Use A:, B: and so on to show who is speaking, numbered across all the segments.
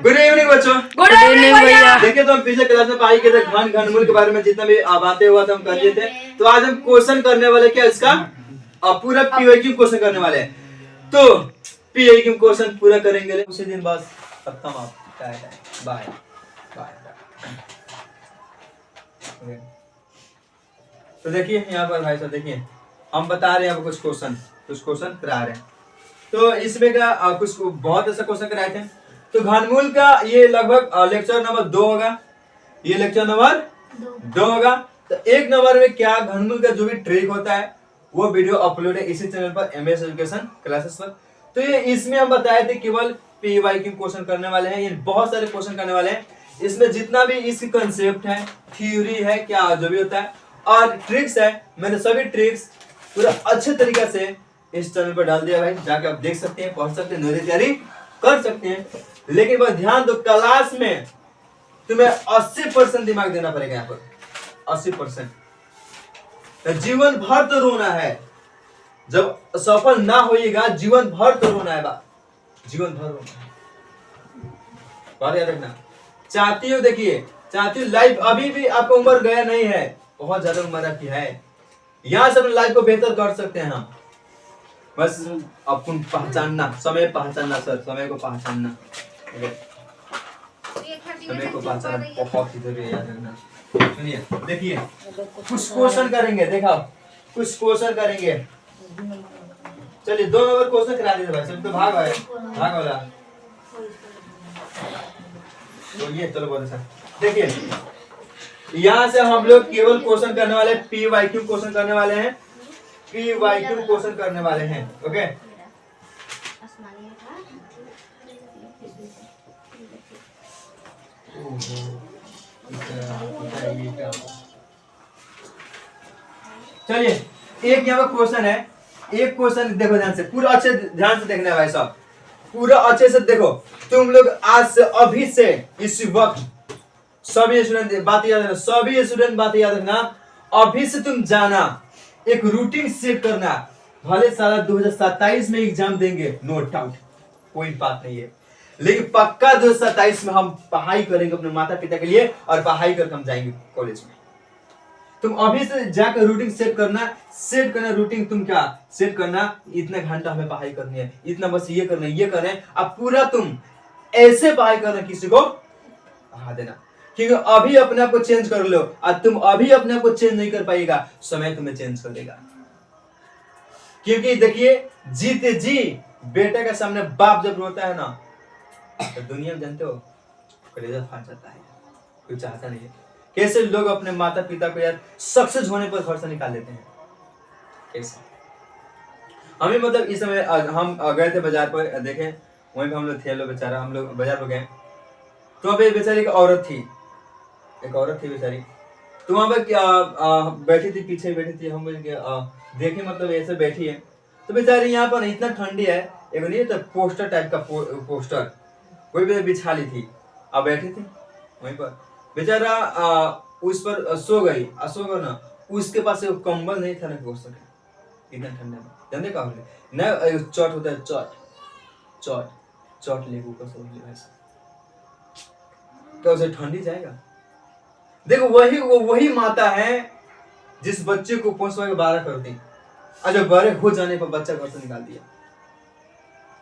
A: Good evening बच्चों।
B: Good evening भैया।
A: देखिए तो हम पिछले क्लास में पढ़ाई किए थे घनमूल के बारे में, जितना भी बातें हुआ था हम कर लिए थे। तो आज हम क्वेश्चन करने वाले क्या इसका पूरा पीवाईक्यू क्वेश्चन करने वाले हैं। तो पीवाईक्यू क्वेश्चन पूरा करेंगे उसी दिन बस खत्म। आप बाय बाय। तो देखिए यहाँ पर भाई साहब, देखिए हम बता रहे हैं आपको कुछ क्वेश्चन करा रहे हैं। तो इसमें का कुछ बहुत ऐसा क्वेश्चन कराए थे। तो घनमूल का ये लगभग लेक्चर नंबर 2 होगा, ये लेक्चर नंबर 2 होगा। तो 1 नंबर में क्या घनमूल का जो भी ट्रिक होता है वो वीडियो अपलोड है इसी चैनल पर, एमएस एजुकेशन क्लासेस पर। तो ये इसमें हम बताए थे केवल पीवाईक्यू क्वेश्चन करने वाले हैं, ये बहुत सारे क्वेश्चन करने वाले हैं। इसमें जितना भी इसकी कंसेप्ट है, थ्योरी है, क्या जो भी होता है और ट्रिक्स है, मैंने सभी ट्रिक्स पूरा अच्छे तरीके से इस चैनल पर डाल दिया भाई। जाके आप देख सकते हैं, पढ़ सकते हैं, नोट तैयारी कर सकते हैं। लेकिन बस ध्यान दो, क्लास में तुम्हें 80% दिमाग देना पड़ेगा। यहाँ पर 80% जीवन भर तो रोना है, जब सफल ना होइएगा जीवन भर तो रोना है बा, जीवन भर रोना है। बात याद रखना। चाहती हो, देखिए चाहती हो लाइफ, अभी भी आपका उम्र गया नहीं है, बहुत ज्यादा उम्र आपकी है, यहाँ से अपनी लाइफ को बेहतर कर सकते हैं हम। बस अपन पहचानना, समय पहचानना सर, समय को पहचानना, समय को पहचानना बहुत ही जरूरी है, याद रखना। सुनिए देखिए कुछ क्वेश्चन करेंगे, देखा कुछ क्वेश्चन करेंगे। चलिए 2 नंबर क्वेश्चन करा दीजिए भाई, सब तो भाग वाला। तो ये चलो बहुत अच्छा। देखिए यहाँ से हम लोग केवल क्वेश्चन करने वाले, पीवाईक्यू क्वेश्चन करने वाले हैं, पीवाईक्यू क्वेश्चन करने वाले हैं। ओके चलिए एक यहाँ पर क्वेश्चन है, एक क्वेश्चन देखो ध्यान से, पूरा अच्छे ध्यान से देखना है भाई साहब, पूरा अच्छे से देखो। तुम लोग आज से, अभी से, इस वक्त सभी स्टूडेंट बात याद रखना, सभी स्टूडेंट बात याद रखना। अभी से तुम जाना, एक रूटीन सेट करना। भले साला 2027 में एग्जाम देंगे, नो डाउट, कोई बात नहीं है, लेकिन पक्का 2027 में हम पढ़ाई करेंगे अपने माता पिता के लिए, और पढ़ाई करके हम जाएंगे कॉलेज में। तुम अभी से जाकर रूटीन सेट करना रूटीन। तुम क्या सेट करना, इतना घंटा हमें पढ़ाई करनी है, इतना बस ये करना है। अब पूरा तुम ऐसे पढ़ाई करना, किसी को पढ़ा देना, क्योंकि अभी अपने आप को चेंज कर लो, और तुम अभी अपने आप को चेंज नहीं कर पाएगा, समय तुम्हें चेंज कर देगा। क्योंकि देखिए जीते जी बेटे के सामने बाप जब रोता है ना, तो दुनिया में जानते हो कलेजा फाट जाता है, कोई चाहता नहीं है। कैसे लोग अपने माता पिता को यार सक्सेस होने पर घर से निकाल देते हैं, कैसे। हमें मतलब इस समय हम गए थे बाजार पर, देखे वहीं पे हम लोग थे, लोग बेचारा, हम लोग बाजार पर गए तो अभी बेचारी एक औरत थी बेचारी। तो वहां पर क्या बैठी थी, पीछे बैठी थी, हम देखे मतलब ऐसे बैठी है। तो बेचारी यहाँ पर इतना ठंडी है, एक नहीं तो पोस्टर टाइप का पोस्टर कोई भी बिछा ली थी, अब बैठी थी वहीं पर बेचारा उस पर सो गई ना, उसके पास एक कंबल नहीं था ना सो सके इतना ठंडा में। जानते का ना चट होता है, चट लेके ऊपर सो ले वैसे, तो उसे ठंडी जाएगा। देखो वही माता है जिस बच्चे को पोषण के 12 कर दी, और जब बड़े हो जाने पर बच्चा घर से निकाल दिया।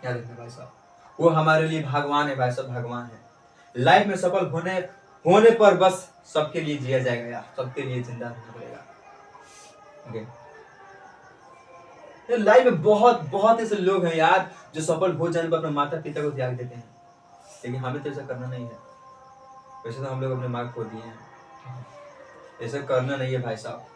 A: याद रखना भाई साहब, वो हमारे लिए भगवान है भाई साहब, भगवान है। लाइफ में सफल होने पर बस सबके लिए जिया जाएगा यार, सबके लिए जिंदा रहना पड़ेगा। ओके लाइफ में बहुत ऐसे लोग हैं यार जो सफल हो जाने पर अपने माता पिता को त्याग देते हैं, लेकिन हमें तो ऐसा करना नहीं है। वैसे तो हम लोग अपने मार्ग खो दिए हैं, ऐसा करना नहीं है भाई साहब।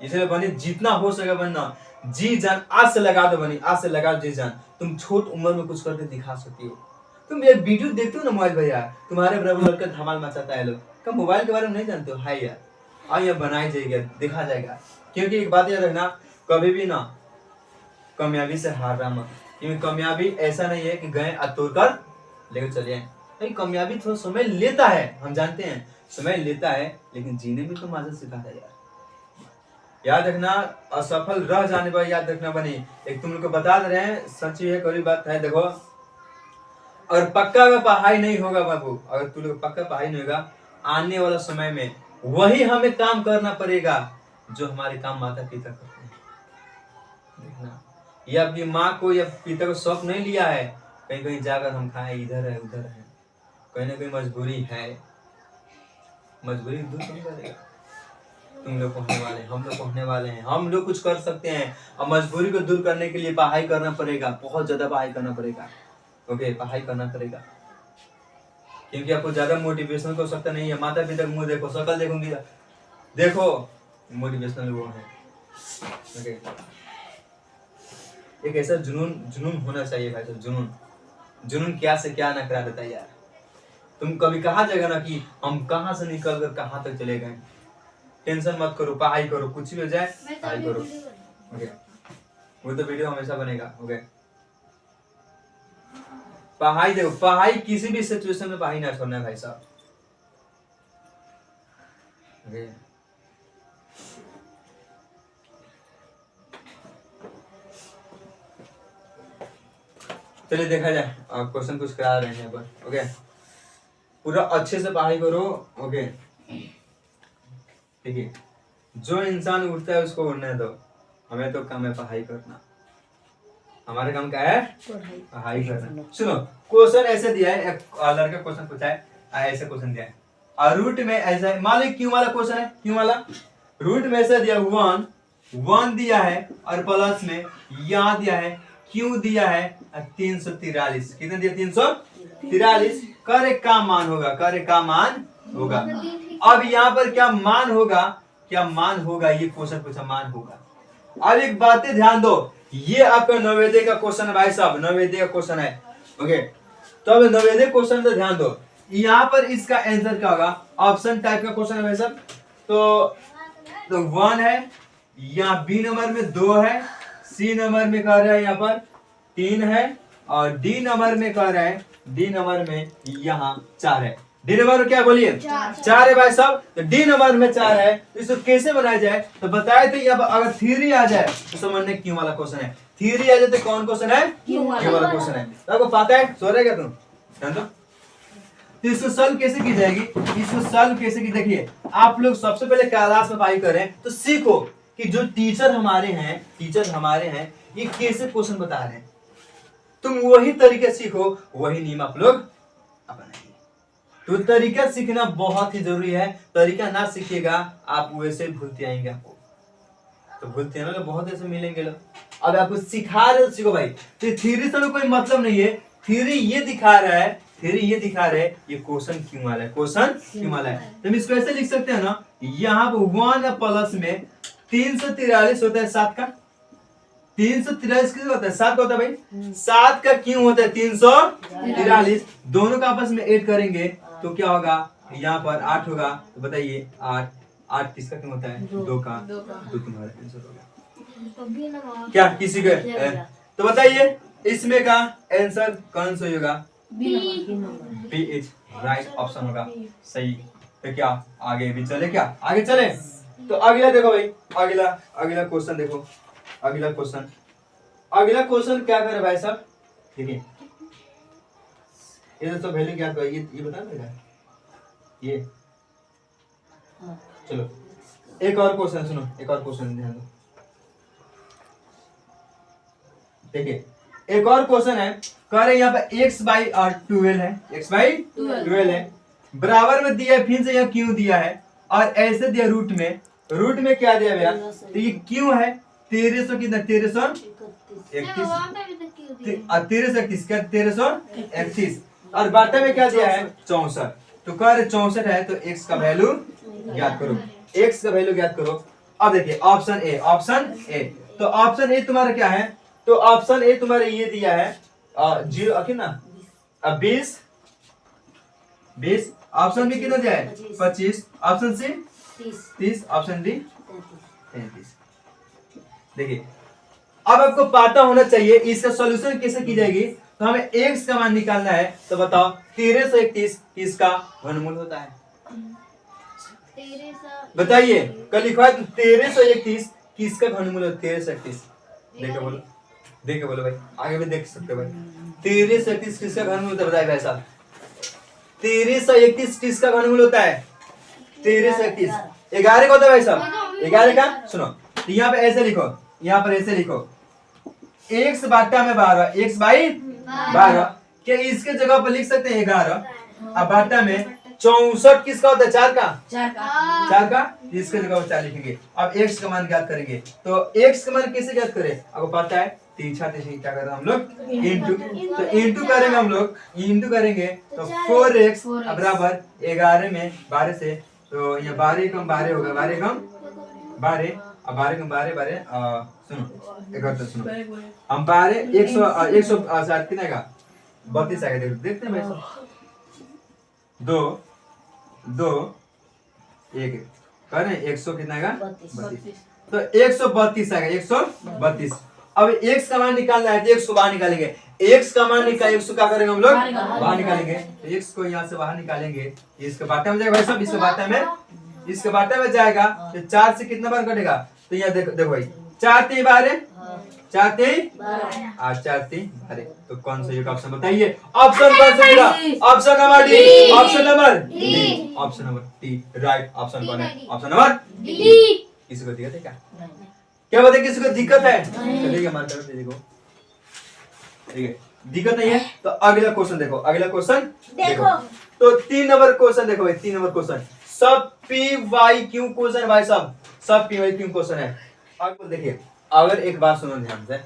A: इसलिए बनी जितना हो सके बनना, जी जान आज से लगा दो, बनी आज से लगा जी जान। तुम छोट उम्र में कुछ करके दिखा सकती हो। तुम ये वीडियो देखते हो ना मोबाइल भैया, तुम्हारे बराबर लड़का धमाल मचाता है लोग, क्या मोबाइल के बारे में नहीं जानते हो? हाय यार, हाँ ये बनाई जाएगा, देखा जाएगा। क्योंकि एक बात याद रखना, कभी भी ना कामयाबी से हार रहा मत, क्योंकि कामयाबी ऐसा नहीं है कि गए तोड़ कर लेकर चले आए। नहीं, कामयाबी थोड़ा समय लेता है, हम जानते हैं समय लेता है, लेकिन जीने में तो मजा सिखाता है यार। याद रखना, असफल रह जाने पर याद रखना बनी, एक तुम लोग को बता दे रहे हैं, सच्ची है, कड़ी बात है। देखो और पक्का अगर पढ़ाई नहीं होगा बाबू, अगर तू लोग पक्का पढ़ाई नहीं होगा, आने वाला समय में वही हमें काम करना पड़ेगा जो हमारे काम माता पिता करते हैं। देखना, ये अपनी माँ को या पिता को शौक नहीं लिया है कहीं कहीं जाकर हम खाएं, इधर है उधर है, कहीं ना कहीं मजबूरी है, मजबूरी दूर कौन करेगा? तुम लोग पढ़ने वाले हैं, हम लोग पढ़ने वाले हैं, हम लोग कुछ कर सकते हैं। और मजबूरी को दूर करने के लिए पढ़ाई करना पड़ेगा, बहुत ज्यादा पढ़ाई करना पड़ेगा। ओके, पढ़ाई करना पड़ेगा, क्योंकि आपको ज्यादा मोटिवेशन हो सकता नहीं है। माता पिता मुंह देखो, शकल देखूंगी, देखो मोटिवेशनल वो है। ओके, एक ऐसा जुनून जुनून होना चाहिए भाई साहब, जुनून। जुनून क्या से क्या ना करा देता है यार। तुम कभी कहा जाएगा ना कि हम कहाँ से निकल कर कहाँ तक चले गए। टेंशन मत करो, पढ़ाई करो, कुछ भी हो जाए पढ़ाई करो। ओके, वो तो वीडियो हमेशा बनेगा। ओके, पढ़ाई देखो, पढ़ाई किसी भी सिचुएशन में पढ़ाई ना छोड़ना है भाई साहब। ओके, चलिए देखा जाए, क्वेश्चन कुछ करा रहे हैं यहाँ पर। ओके, पूरा अच्छे से पढ़ाई करो। ओके, देखिए, जो इंसान उठता है उसको उड़ने दो, हमें तो काम है पढ़ाई करना। हमारा काम क्या है? पढ़ाई करना। सुनो, क्वेश्चन ऐसे दिया है, एक लड़का क्वेश्चन पूछा है, ऐसे क्वेश्चन दिया है, रूट में ऐसा है, मान लो क्यों वाला क्वेश्चन है, क्यों वाला रूट में ऐसा दिया 1 दिया है और प्लस में यहाँ दिया है क्यों दिया है 343। कितने दिया? 343। करे का मान होगा, करे का मान होगा। अब यहाँ पर क्या मान होगा, क्या मान होगा, ये क्वेश्चन पूछा मान होगा। अब एक बातें ध्यान दो, ये आपका नवोदय का क्वेश्चन है भाई साहब, नवोदय का क्वेश्चन है। ओके, तो अब नवोदय क्वेश्चन पे ध्यान दो, यहाँ पर इसका आंसर क्या होगा? ऑप्शन टाइप का क्वेश्चन है भाई साहब। तो 1 है, यहाँ बी नंबर में 2 है, सी नंबर में कह रहा है यहाँ पर 3 है, और डी नंबर में कह रहा है, डी नंबर में यहाँ 4 है। डी नंबर में क्या बोलिए? 4 है भाई साहब। तो डी नंबर में 4 है, तो इसको कैसे बनाया जाए? तो बताए थे यहाँ पर अगर थ्योरी आ जाए तो समझने क्यों वाला क्वेश्चन है। थ्योरी आ जाए तो कौन क्वेश्चन है? क्यों वाला क्वेश्चन है। तो आपको पता है, सो रहेगा तुम ध्यान दो। तो इसको सॉल्व कैसे की जाएगी? इसको सॉल्व कैसे की, देखिए आप लोग सबसे पहले क्लास में पढ़ाई करें तो सीखो कि जो टीचर हमारे हैं ये कैसे क्वेश्चन बता रहे हैं। तुम वही तरीके सीखो, वही नियम आप लोग अपनाइए। तो तरीका सीखना बहुत ही जरूरी है। तरीका ना सीखिएगा आप वैसे भूलते आएंगे, आपको तो भूलते हैं ना, बहुत ऐसे मिलेंगे लोग। अब आपको सिखा रहे सीखो भाई। तो थ्योरी से कोई मतलब नहीं है, थ्योरी ये दिखा रहा है, ये क्वेश्चन क्यों वाला है, क्वेश्चन क्यों वाला है। तो हम इसको ऐसे लिख सकते हैं ना, यहाँ पर 1 प्लस में 343 होता है 7 का, 343 किसका होता है? 7 का होता है भाई। 7 का क्यों होता है? 343। दोनों का आपस में ऐड करेंगे तो क्या होगा? यहाँ पर 8 होगा। तो बताइए 8 किसका क्यों होता है? 2 का। तो तुम्हारा आंसर होगा क्या? किसी का तो बताइए इसमें का आंसर कौन सा होगा? बी इज राइट ऑप्शन होगा सही। तो क्या आगे भी चले? क्या आगे चले? तो अगला देखो भाई, अगला क्वेश्चन देखो। अगला क्वेश्चन क्या करे भाई साहब? देखिए ये तो वैल्यू क्या है, ये बता देगा ये। चलो एक और क्वेश्चन सुनो, एक और क्वेश्चन ध्यान दो। देखिए एक और क्वेश्चन है, कह रहे यहाँ पर x/12 है, x/12 है, बराबर में दिया है, फिर से यहाँ क्यों दिया है, और ऐसे दिया रूट में क्या दिया भैया? तो ये क्यों है 1300 कितना? 1331 और बाटा में क्या दिया है? 64। तो कह रहे 64 है, तो x का वैल्यू ज्ञात करो। अब देखिए ऑप्शन ए, तो ऑप्शन ए तुम्हारा क्या है? तो ऑप्शन ए तुम्हारे ये दिया है 0 कितना? 20। ऑप्शन बी कितना दिया है? 25। Option C 30। Option D 33। देखिए अब आपको पता होना चाहिए इसका सॉल्यूशन कैसे की जाएगी। तो हमें x का मान निकालना है। तो बताओ 1331 किसका घनमूल होता है? बताइए, कल लिखा है 1331 किसका घनमूल है? 1331। देखे बोलो भाई, आगे भी देख सकते हो भाई। 1331 किसका घनमूल होता है बताइए भाई साहब? 1331 किसका घनमूल होता है? 1331 11 का होता है भाई साहब। 11 का सुनो, तो यहाँ पे ऐसे लिखो, यहाँ पर ऐसे लिखो, x बाटा में 12, x बाई 12, क्या इसके जगह पर लिख सकते हैं 11, अब बाटा में 64 किसका होता है? 4 का, 4 का, इसके जगह पर 4 लिखेंगे। अब x का मान ज्ञात करेंगे, तो x का मान कैसे ज्ञात करें? आपको पता है तीछा तीछी क्या करते हैं हम लोग? इंटू, तो इंटू करेंगे हम लोग, इंटू करेंगे तो 4x बराबर 11 में 12 से, तो ये 12 कम 12 होगा, 12 कम 12, अब 12 कम 12 12, सुनो एक बार तो सुनो, हम 12 100 शायद कितना का 32 आएगा, देखते हैं भाई, 2 2 1 करें 100 कितना का 32, तो 132 आएगा, 132। अब x का मान निकालना है तो x को बाहर निकालेंगे, x का मान निकाल, x को क्या करेंगे हम लोग? बाहर निकालेंगे, तो x को यहाँ से बाहर निकालेंगे, इसके बाटा में जाएगा भाई साहब, इसके बाटा में, इसके बाटा में जाएगा, तो 4 से कितना बार कटेगा? तो यहाँ देखो देखो भाई, 4 3 12, 4 3 12, 4 3 12, तो कौन सा योग ऑप्शन बताइए? ऑप्शन कौन सा होगा? Option number D, option number D, option number D right option कौन है? Option number D. किसी को दिक्कत है क्या? क्या बताए किसी को दिक्कत है? चलिए मान करो दीदी को, ठीक है, दिक्कत नहीं है। तो अगला क्वेश्चन देखो, अगला क्वेश्चन देखो, तो 3 नंबर क्वेश्चन देखो भाई, 3 नंबर क्वेश्चन, सब पी वाई क्यू क्वेश्चन है भाई साहब, सब पी वाई क्यू क्वेश्चन है। अब देखिए, अगर एक बात सुनो ध्यान से,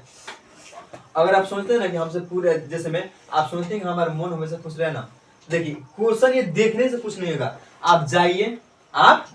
A: अगर आप सोचते हैं ना कि हमसे पूरे जैसे में आप सोचते हैं कि हमारा मन हमेशा खुश रहे ना, देखिए क्वेश्चन ये देखने से कुछ नहीं होगा, आप जाइए, आप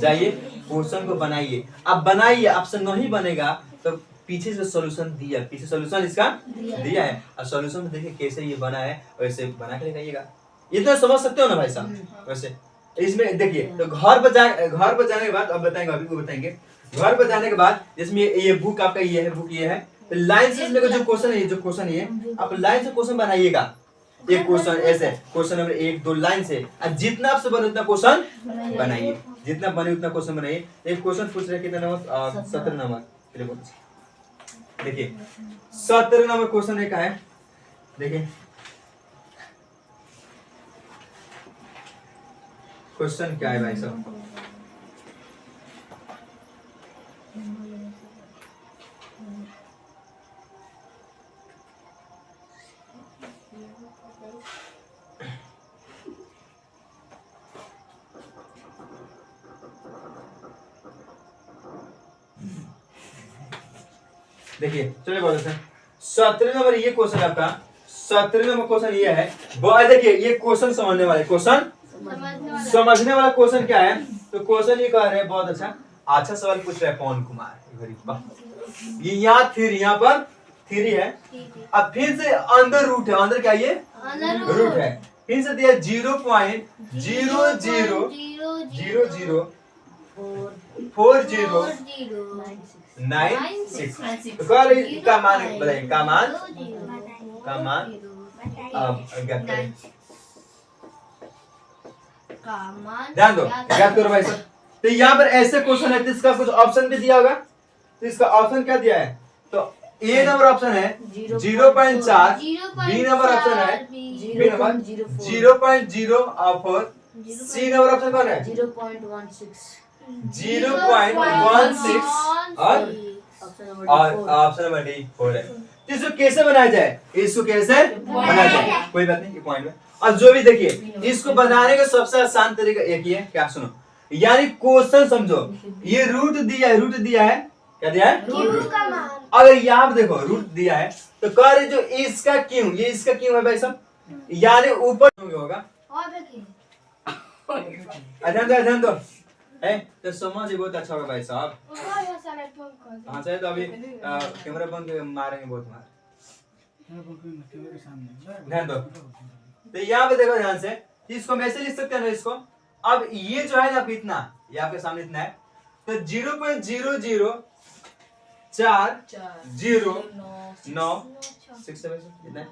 A: जाइए क्वेश्चन को बनाइए, आप बनाइए, आपसे नहीं बनेगा तो पीछे से सॉल्यूशन दिया, पीछे सॉल्यूशन इसका दिया है, और सॉल्यूशन में देखिए कैसे ये बना है, वैसे बना के लगाइएगा, इतना समझ सकते हो ना भाई साहब? वैसे इसमें देखिए, तो घर पर जाने के बाद अब बताएंगे, अभी को बताएंगे, घर पर जाने के बाद जिसमें ये बुक आपका ये है, बुक ये है, तो लाइन से इसमें जो क्वेश्चन है, जो क्वेश्चन है आप लाइन से क्वेश्चन बनाइएगा, एक क्वेश्चन ऐसे, क्वेश्चन नंबर 1 2 लाइन से, और जितना आपसे बने उतना क्वेश्चन बनाइए, जितना बने उतना क्वेश्चन बनाइए। एक क्वेश्चन पूछ रहे कितना नंबर? 17 नंबर, देखिए 17 नंबर क्वेश्चन एक है, देखिए क्वेश्चन क्या है भाई साहब? देखिए चलिए बोलते हैं, 17 नंबर ये क्वेश्चन आपका, 17 नंबर क्वेश्चन ये है, देखिए ये क्वेश्चन समझने वाले, क्वेश्चन समझने वाला क्वेश्चन क्या है? तो क्वेश्चन ये कह रहे हैं, बहुत अच्छा सवाल पूछ रहे हैं पवन कुमार, ये यहाँ थ्री, यहाँ पर थ्री है, अब फिर से अंदर रूट है, अंदर क्या ये रूट है, फिर से दिया 0.00004096, का मान बताइए, का मान अब ज्ञात करें, ध्यान दो, ज्ञात करो भाई साहब। तो यहाँ पर ऐसे क्वेश्चन है, तो इसका कुछ ऑप्शन भी दिया होगा, तो इसका ऑप्शन क्या दिया है? तो ए नंबर ऑप्शन है 0.4, बी नंबर ऑप्शन है B number 0.04, C number option कौन है 0.16 और ऑप्शन नंबर डी 4 है। तो इसको कैसे बनाया जाए, इसको कैसे बनाया जाए, कोई बात नहीं, ये पॉइंट में। और जो भी देखिए, इसको बनाने का सबसे आसान तरीका एक ही है, क्या सुनो, यानी क्वेश्चन समझो, ये रूट दिया है, रूट दिया है, क्या दिया है रूट का मान, अगर यहाँ पे देखो रूट दिया है, तो कह रहे जो इसका क्यों, ये इसका क्यों है भाई साहब, यानी ऊपर होगा, अध्ययन दो है, तो समझ बहुत अच्छा होगा भाई साहब। हाँ सर, तो अभी कैमरा बंद मारेंगे बहुत मार, ध्यान दो। तो यहाँ पे देखो ध्यान से, इसको हम ऐसे लिख सकते हैं ना इसको, अब ये जो है ना इतना, ये आपके सामने इतना है, तो 0.0009096 इतना है,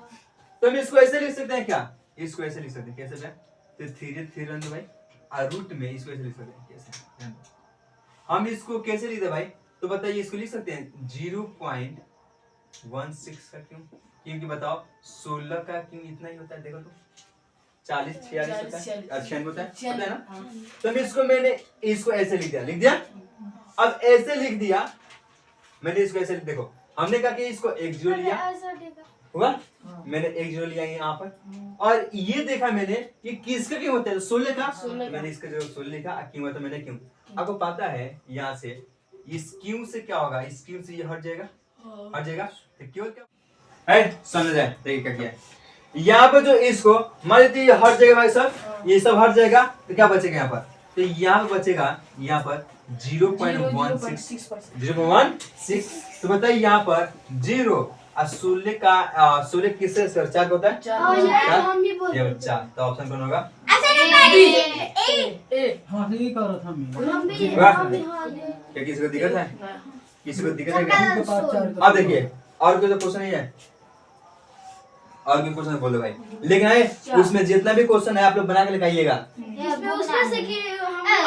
A: तो हम इसको ऐसे लिख सकते हैं क्या, इसको ऐसे लिख सकते हैं, कैसे तो थ्री रन भाई, और रूट में इसको ऐसे लिख सकते हैं, कैसे हम इसको कैसे लिखते भाई, तो बताइए इसको लिख सकते हैं 0.000 16 का क्यों? क्योंकि बताओ 16 का क्यों इतना ही होता है, देखो तो 40 46 होता है, 96 होता है, पता है ना? तो मैंने इसको ऐसे लिख दिया। अब ऐसे लिख दिया मैंने इसको ऐसे, देखो हमने कहा कि इसको एक जीरो लिया हुआ, मैंने एक जीरो लिया यहाँ पर, और ये देखा मैंने कि किसका क्यों होता है 16 का, मैंने इसका जो 16 लिखा, क्यों होता मैंने क्यों। आपको पता है यहाँ से इस क्यों से क्या होगा, इस क्यों से ये हट जाएगा, तो क्यों क्या है, समझ जाए। देखिए क्या किया है यहाँ पर, जो इसको मान लीजिए ये हट जाएगा भाई साहब, ये सब हट जाएगा, तो क्या बचेगा यहाँ पर, तो यहाँ पर बचेगा यहाँ पर 0.16, तो बताइए यहाँ पर 0 और 16 का 16 किससे सर 4 होता है, 4, तो ऑप्शन कौन होगा, क्या किसी को दिक्कत है, किसी को दिक्कत है क्या? अब देखिए और कोई क्वेश्चन नहीं है, और भी क्वेश्चन बोलो भाई, लेकिन है उसमें जितना भी क्वेश्चन है आप लोग बना के लिखाइएगा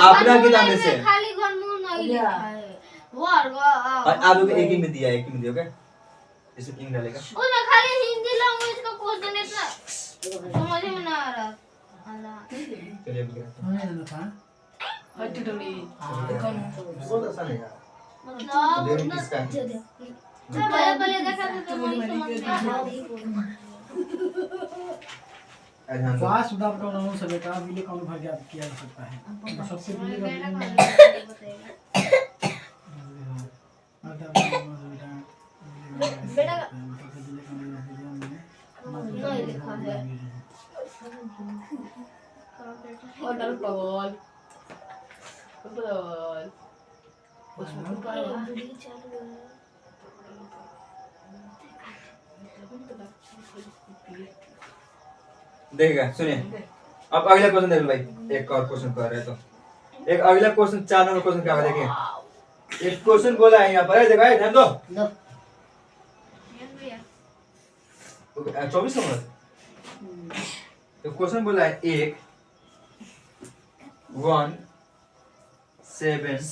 A: अपना किताब में से, और आप लोग एक ही में दिया, एक ही में दिया, ओके इसमें इंक डालेगा,
B: उसमें खाली हिंदी लैंग्वेज का क्वेश्चन इतना समझ में ना आ रहा।
A: चलिए अब क्या बहुत आसान है यार,
B: मतलब
A: किसका
B: पहले देखा था तो वही समझ में आ रहा।
C: पास उदा प्रोग्राम से बेटा वीडियो कॉल भर के किया जा सकता है सबसे पहले
B: बेटा नहीं लिखा है और पगल उसमें
A: देखिएगा, सुनिए अब अगला क्वेश्चन देख लो भाई, एक और क्वेश्चन कर रहे हैं तो एक अगला क्वेश्चन 4 नंबर क्वेश्चन क्या होगा, देखिए एक क्वेश्चन बोला है यहाँ पर, देखो ध्यान दो 24 नंबर, तो क्वेश्चन बोला है 1 1 7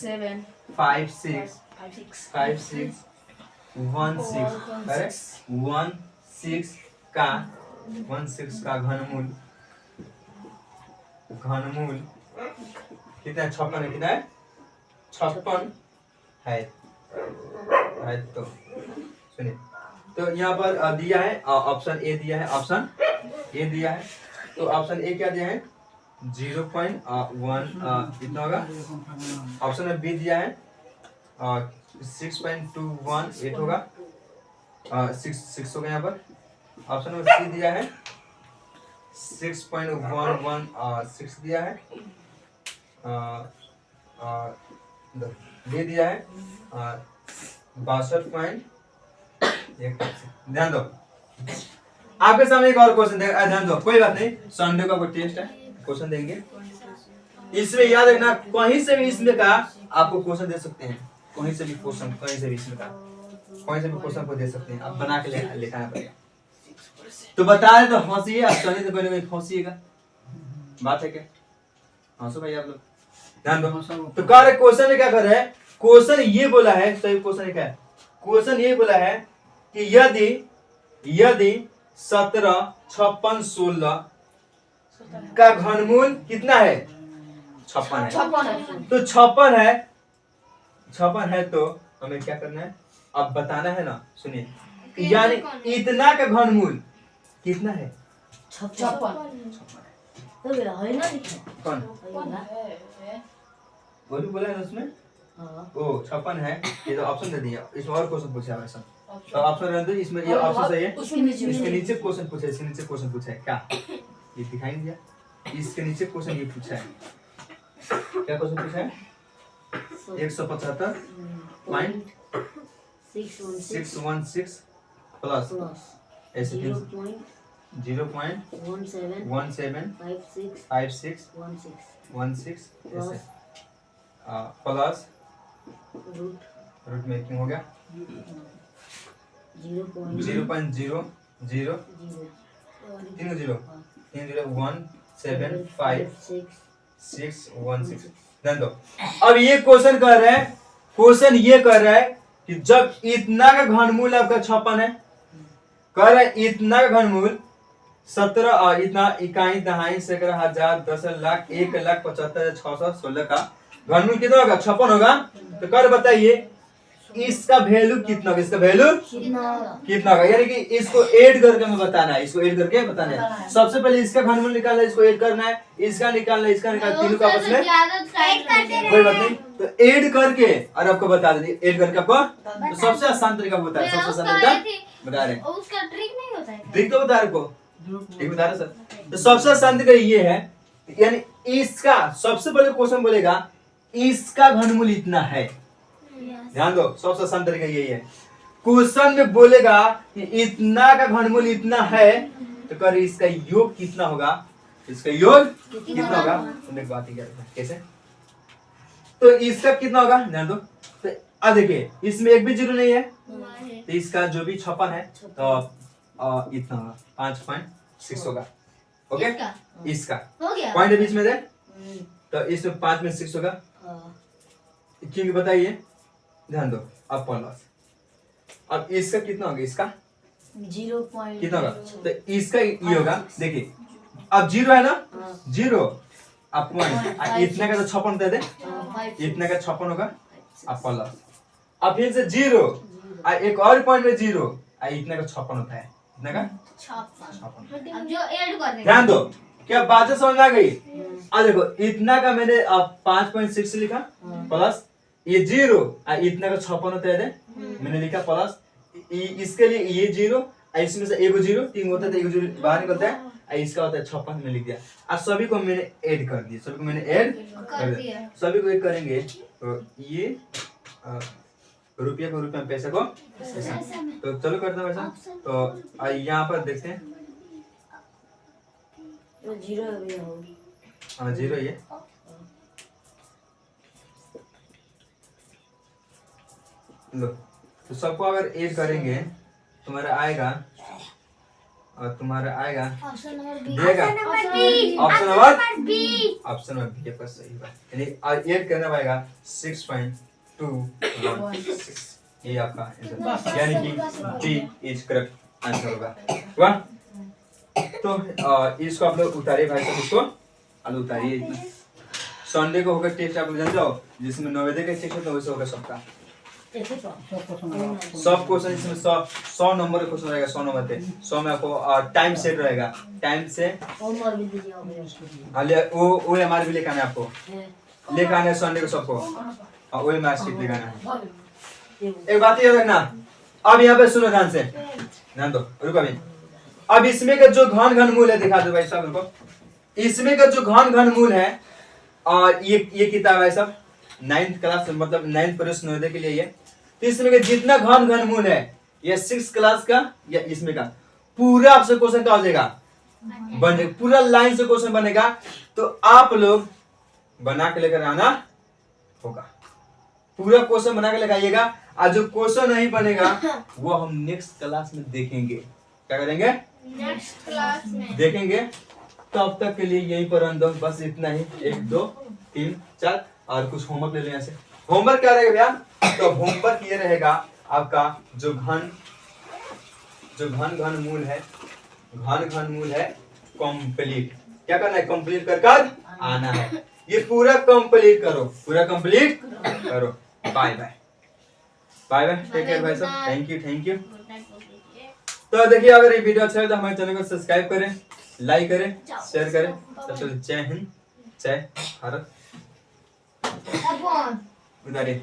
A: 5 6 5 6 1 6, अरे 1 6 का घनमूल कितना है, 56 है, कितना है 56 है, तो सुनिए तो यहाँ पर दिया है ऑप्शन ए दिया है, तो ऑप्शन ए क्या दिया है 0.1 कितना होगा, ऑप्शन में बी दिया है 6.218 होगा, 6 होगा यहाँ पर, ऑप्शन में सी दिया है 6.116 दिया है, डी दिया है 62.1। ध्यान दो आपके सामने एक और क्वेश्चन ध्यान दो, कोई बात नहीं, संडे का कोई टेस्ट है, क्वेश्चन देंगे, इसमें याद रखना कहीं से भी इसमें का आपको क्वेश्चन दे सकते हैं, कहीं से भी क्वेश्चन इसमें का कोई से भी क्वेश्चन को दे सकते हैं, आप बना के लिखाना पड़ेगा, तो बता रहे तो हंसिए, आप चलिए तो पहले हंसिएगा, बात है क्या, हंसो भाई आप लोग, ध्यान दो। तो कह रहे क्वेश्चन में क्या कर रहे हैं, क्वेश्चन ये बोला है, सही क्वेश्चन क्या है, क्वेश्चन ये बोला है कि यदि 17 56 16 का घनमूल कितना है 56 है, तो 56 है तो हमें क्या करना है, अब बताना है ना, सुनिए यानी इतना का घनमूल कितना है
D: 56 तो बेटा है ना लिखा
A: कौन बोलू बोला है ना उसमें,
D: हां
A: ओ 56 है, ये तो ऑप्शन दे दिया, इसमें और क्वेश्चन पूछा है वैसा, तो ऑप्शन रहने दो, इसमें ये ऑप्शन सही है, इसके नीचे क्वेश्चन पूछा है, इसके नीचे क्वेश्चन पूछा है क्या, ये दिखाई नहीं दिया, इसके नीचे क्वेश्चन ये पूछा है, क्या क्वेश्चन पूछा है 175.616 प्लस ऐसे 0.175616 ऐसे प्लस रूट मेकिंग हो गया 0.00 301756616। ध्यान दो, अब ये क्वेश्चन कर रहा है, कि जब इतना का घनमूल आपका 56 है, कह रहे इतना का घनमूल 17 इतना इकाई दहाई सैकड़ा हजार 10 लाख 1,75,616 का घनमूल कितना होगा? 56 होगा। तो कर बताइए इसका वैल्यू कितना होगा? इसका वैल्यू कितना होगा? यानी कि इसको ऐड करके हमें बताना है, इसको ऐड करके बताना है। सबसे पहले इसका घनमूल निकालना है, इसको ऐड करना है, इसका निकालना है, इसका निकालना, तीनों का आपस में कोई बात नहीं। तो ऐड करके और आपको बता दें, ऐड करके आपको तो सबसे आसान तरीका बता है, सबसे आसान तरीका बता रहे हैं।
B: उसका ट्रिक नहीं होता है।
A: ट्रिक तो बता रहे को, एक बता रहे सर। तो सबसे आसान तरीका ये है, यानी इसका सबसे पहले क्वेश्चन बोलेगा इसका घनमूल इतना है। ध्यान दो, सबसे आसान तरीका यही है। क्वेश्चन में बोलेगा कि इतना का घनमूल इतना है, तो कर इसका योग कितना होगा? इसका योग कितना होगा? तुमने बात ही क्या कैसे? तो इसका कितना होगा? ध्यान दो। तो अब देखिए इसमें एक भी जीरो नहीं है, तो इसका जो भी 56 है तो इतना होगा 5.6 होगा। ओके, इसका
B: हो गया
A: पॉइंट है बीच में दे, तो इसमें 5 में 6 होगा। क्योंकि बताइए, ध्यान दो। अब प्लस, अब इसका कितना होगा? इसका
D: 0.
A: कितना होगा? तो इसका ये होगा। देखिए अब जीरो है ना, जीरो अब पॉइंट, इतने का तो 56 दे दे, इतने का 56 होगा। अब प्लस, अब फिर से जीरो, एक और पॉइंट में जीरो, इतने का 56 होता है, इतने का 56।
B: अब जो ऐड कर देंगे।
A: ध्यान दो, क्या बातें समझ आ गई? अब देखो इतना का मैंने 5.6 लिखा प्लस ये जीरो, इतना का 56 होता है, मैंने लिखा प्लस इसके लिए ये जीरो, इसमें से एक जीरो, 3 होता है तो एक जीरो बाहर निकलता है, इसका होता है 56 में लिख दिया। अब सभी को मैंने ऐड कर दिया, सभी को मैंने ऐड कर दिया। सभी को ऐड करेंगे तो ये रुपये को रुपये में, पैसे को पैसा। तो चलो करते हैं वैसा। तो यहाँ पर देखते हैं,
D: 0
A: हाँ जीरो ये लो। तो सबको अगर ऐड करेंगे तुम्हारा आएगा, और तुम्हारा आएगा
B: ऑप्शन नंबर बी।
A: देगा option number B, option number B पर सही बात। यानी ऐड करना पड़ेगा 6.216, ये आपका आंसर, यानी कि डी इज करेक्ट आंसर होगा। वाह, तो इसको आप लोग उतारिए भाई साहब, इसको आलू उतारिए। इतना संडे को होगा टेस्ट, आप लोग जान जाओ, जिसमें नवोदय का टेस्ट होता है वैसे होगा सबका। सब क्वेश्चन इसमें 100 नंबर का क्वेश्चन रहेगा, 100 नंबर पे 100 में आपको टाइम सेट रहेगा, टाइम से वो हमारे भी लेकर आना है, आपको लेकर आना है संडे को सबको, और वो मार्कशीट लेकर आना है। एक बात याद रखना, अब यहाँ पे सुनो ध्यान से, ध्यान दो, रुको अभी। अब इसमें का जो घन मूल है, दिखा दो भाई साहब को, इसमें का जो घन मूल है, और ये किताब है सब 9th क्लास, मतलब 9th प्रवेश नवोदय के लिए ये। तो इसमें का जितना घन मूल है, ये 6th क्लास का या इसमें का पूरा आपसे क्वेश्चन का हो जाएगा, बन जाएगा, पूरा लाइन से क्वेश्चन बनेगा। तो आप लोग बना के लेकर आना होगा, पूरा क्वेश्चन बना के लगाइएगा। और जो क्वेश्चन नहीं बनेगा वो हम नेक्स्ट क्लास में देखेंगे। क्या करेंगे?
B: नेक्स्ट क्लास में
A: देखेंगे। तब तक के लिए यहीं पर अंदर बस इतना ही, 1 2 3 4, और कुछ होमवर्क ले लें यहाँ से। होमवर्क क्या रहेगा भैया? तो होमवर्क ये रहेगा आपका, जो घन मूल है, घन मूल है कंप्लीट। क्या करना है? कंप्लीट कर आना है। ये पूरा कंप्लीट करो, पूरा कंप्लीट करो। Bye bye, bye bye, take care भाई साहब, थैंक यू। तो देखिए, अगर ये वीडियो अच्छा लगे तो हमारे चैनल को सब्सक्राइब करें, लाइक करें, शेयर करें। सबसे जय हिंद, जय भारत। उतारिए।